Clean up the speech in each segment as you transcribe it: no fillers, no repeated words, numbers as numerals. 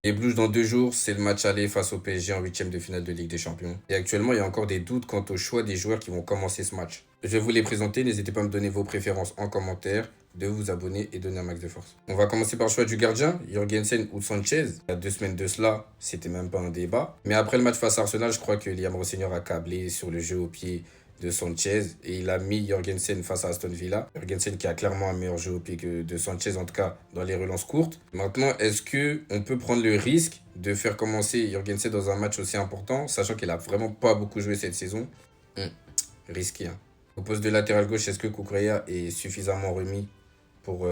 Les Blues, dans 2 jours, c'est le match aller face au PSG en huitième de finale de Ligue des Champions. Et actuellement, il y a encore des doutes quant au choix des joueurs qui vont commencer ce match. Je vais vous les présenter, n'hésitez pas à me donner vos préférences en commentaire, de vous abonner et donner un max de force. On va commencer par le choix du gardien, Jorgensen ou Sanchez. Il y a 2 semaines de cela, c'était même pas un débat. Mais après le match face à Arsenal, je crois que Liam Rossignol a câblé sur le jeu au pied de Sanchez et il a mis Jorgensen face à Aston Villa. Jorgensen qui a clairement un meilleur jeu au pied que de Sanchez, en tout cas dans les relances courtes. Maintenant, est-ce que on peut prendre le risque de faire commencer Jorgensen dans un match aussi important, sachant qu'il a vraiment pas beaucoup joué cette saison? Risqué, hein. Au poste de latéral gauche, est-ce que Kukureya est suffisamment remis pour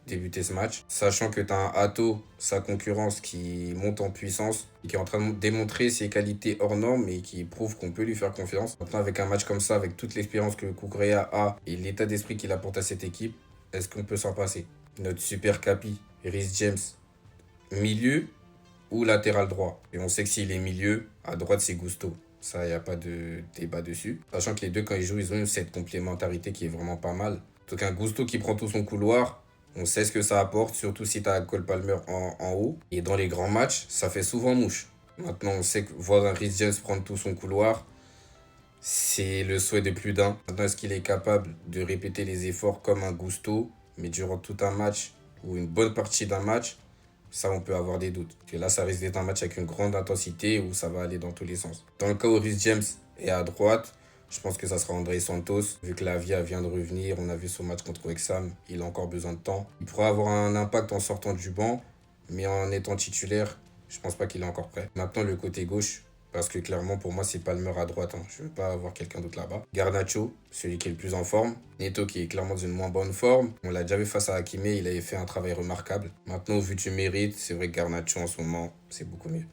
débuter ce match, sachant que tu as un Hato, sa concurrence, qui monte en puissance et qui est en train de démontrer ses qualités hors normes et qui prouve qu'on peut lui faire confiance. Maintenant, avec un match comme ça, avec toute l'expérience que Kukureya a et l'état d'esprit qu'il apporte à cette équipe, est-ce qu'on peut s'en passer? Notre super capi, Rhys James, milieu ou latéral droit? Et on sait que s'il est milieu, à droite, c'est Gusto. Ça, il n'y a pas de débat dessus. Sachant que les deux, quand ils jouent, ils ont cette complémentarité qui est vraiment pas mal. En tout cas, Gusto qui prend tout son couloir, on sait ce que ça apporte, surtout si tu as Cole Palmer en haut. Et dans les grands matchs, ça fait souvent mouche. Maintenant, on sait que voir un Rhys James prendre tout son couloir, c'est le souhait de plus d'un. Maintenant, est-ce qu'il est capable de répéter les efforts comme un Gusto, mais durant tout un match ou une bonne partie d'un match? Ça, on peut avoir des doutes. Et là, ça risque d'être un match avec une grande intensité où ça va aller dans tous les sens. Dans le cas où Rhys James est à droite, je pense que ça sera André Santos. Vu que la Via vient de revenir, on a vu son match contre Wrexham, il a encore besoin de temps. Il pourra avoir un impact en sortant du banc, mais en étant titulaire, je pense pas qu'il est encore prêt. Maintenant, le côté gauche, parce que clairement, pour moi, c'est Palmer à droite, hein. Je ne veux pas avoir quelqu'un d'autre là-bas. Garnacho, celui qui est le plus en forme. Neto, qui est clairement dans une moins bonne forme. On l'a déjà vu face à Hakimi, il avait fait un travail remarquable. Maintenant, au vu du mérite, c'est vrai que Garnacho, en ce moment, c'est beaucoup mieux.